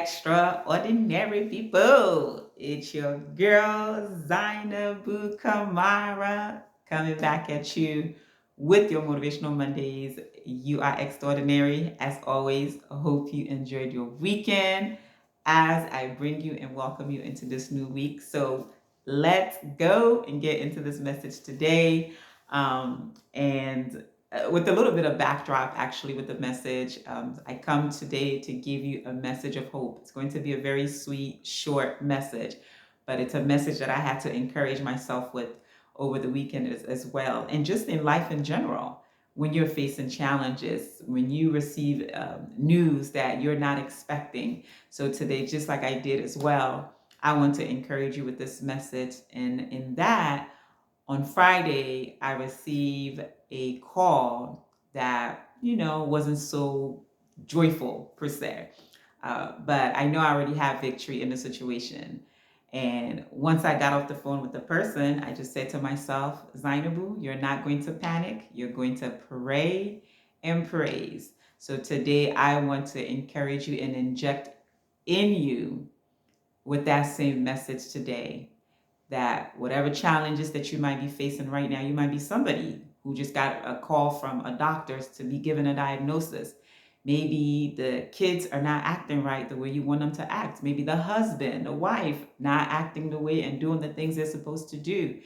extraordinary people. It's your girl, Zainabu Kamara, coming back at you with your Motivational Mondays. You are extraordinary. As always, I hope you enjoyed your weekend as I bring you and welcome you into this new week. So let's go and get into this message today. And With a little bit of backdrop, actually, with the message, I come today to give you a message of hope. It's going to be a very sweet, short message, but it's a message that I had to encourage myself with over the weekend as well. And just in life in general, when you're facing challenges, when you receive news that you're not expecting. So today, just like I did as well, I want to encourage you with this message. And in that, on Friday, I received a call that, wasn't so joyful per se. But I know I already have victory in the situation. And once I got off the phone with the person, I just said to myself, Zainabu, you're not going to panic. You're going to pray and praise. So today I want to encourage you and inject in you with that same message today, that whatever challenges that you might be facing right now, you might be somebody who just got a call from a doctor to be given a diagnosis. Maybe the kids are not acting right the way you want them to act. Maybe the husband, the wife, not acting the way and doing the things they're supposed to do.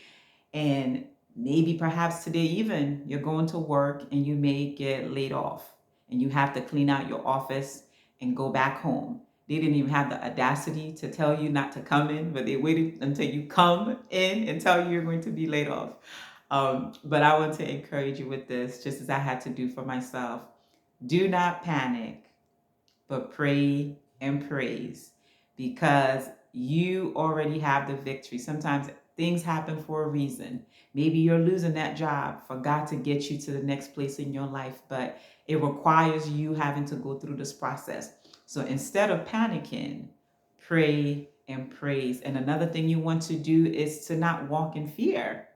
And maybe perhaps today even you're going to work and you may get laid off and you have to clean out your office and go back home. They didn't even have the audacity to tell you not to come in, but they waited until you come in and tell you you're going to be laid off. But I want to encourage you with this, just as I had to do for myself. Do not panic, but pray and praise, because you already have the victory. Sometimes things happen for a reason. Maybe you're losing that job for God to get you to the next place in your life, but it requires you having to go through this process. So instead of panicking, pray and praise. And another thing you want to do is to not walk in fear.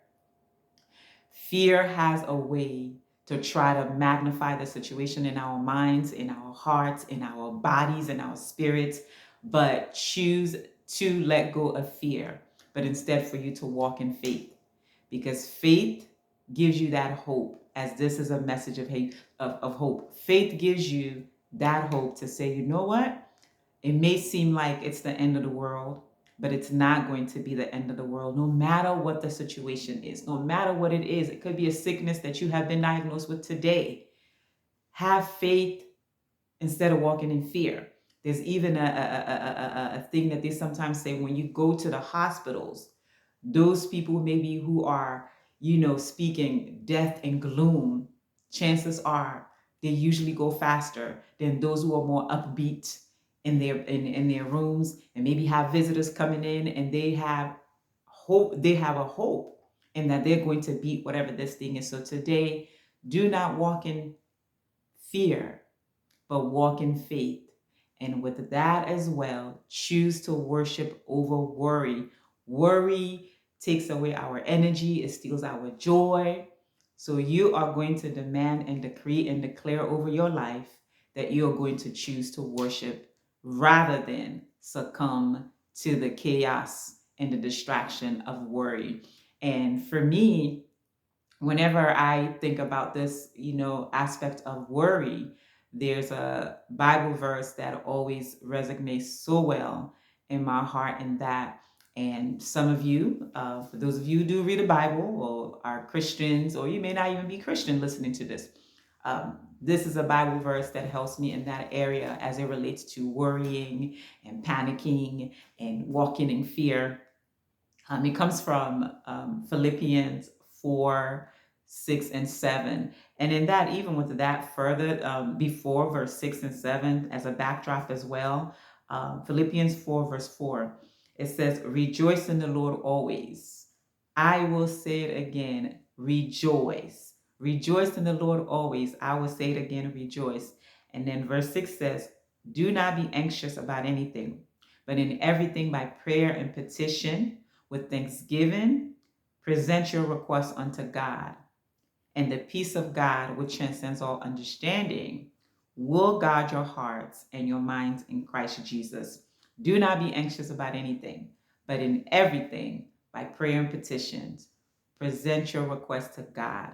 Fear has a way to try to magnify the situation in our minds, in our hearts, in our bodies, in our spirits, but choose to let go of fear, but instead for you to walk in faith, because faith gives you that hope, as this is a message of hope. Faith gives you that hope to say, you know what? It may seem like it's the end of the world, but it's not going to be the end of the world, no matter what the situation is, no matter what it is. It could be a sickness that you have been diagnosed with today. Have faith instead of walking in fear. There's even a thing that they sometimes say when you go to the hospitals, those people maybe who are, speaking death and gloom, chances are they usually go faster than those who are more upbeat in their rooms, and maybe have visitors coming in and they have hope, they have a hope, and that they're going to beat whatever this thing is. So today, do not walk in fear, but walk in faith. And with that as well, choose to worship over worry. Worry takes away our energy, it steals our joy. So you are going to demand and decree and declare over your life that you are going to choose to worship rather than succumb to the chaos and the distraction of worry. And for me, whenever I think about this, aspect of worry, there's a Bible verse that always resonates so well in my heart, in that. And some of you, for those of you who do read the Bible or are Christians, or you may not even be Christian listening to this, this is a Bible verse that helps me in that area as it relates to worrying and panicking and walking in fear. It comes from Philippians 4, 6, and 7. And in that, even with that further, before verse 6 and 7, as a backdrop as well, Philippians 4, verse 4, it says, rejoice in the Lord always. I will say it again, rejoice. Rejoice in the Lord always. I will say it again, rejoice. And then verse 6 says, do not be anxious about anything, but in everything by prayer and petition, with thanksgiving, present your requests unto God. And the peace of God, which transcends all understanding, will guard your hearts and your minds in Christ Jesus. Do not be anxious about anything, but in everything, by prayer and petitions, present your request to God,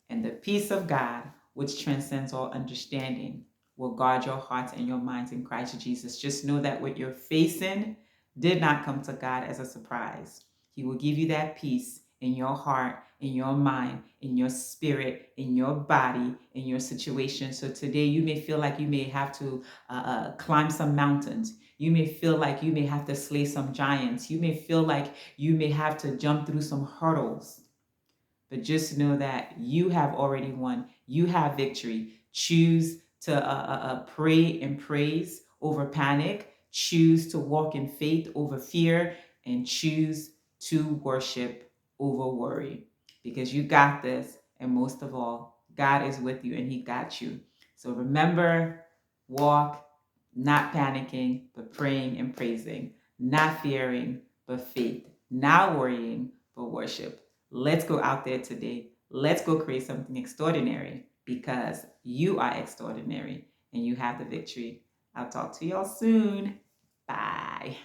and the peace of God, which transcends all understanding, will guard your hearts and your minds in Christ Jesus. Just know that what you're facing did not come to God as a surprise. He will give you that peace in your heart, in your mind, in your spirit, in your body, in your situation. So today you may feel like you may have to climb some mountains. You may feel like you may have to slay some giants. You may feel like you may have to jump through some hurdles. But just know that you have already won. You have victory. Choose to pray and praise over panic. Choose to walk in faith over fear. And choose to worship over worry. Because you got this. And most of all, God is with you and He got you. So remember, walk, not panicking, but praying and praising. Not fearing, but faith. Not worrying, but worship. Let's go out there today. Let's go create something extraordinary because you are extraordinary and you have the victory. I'll talk to y'all soon. Bye.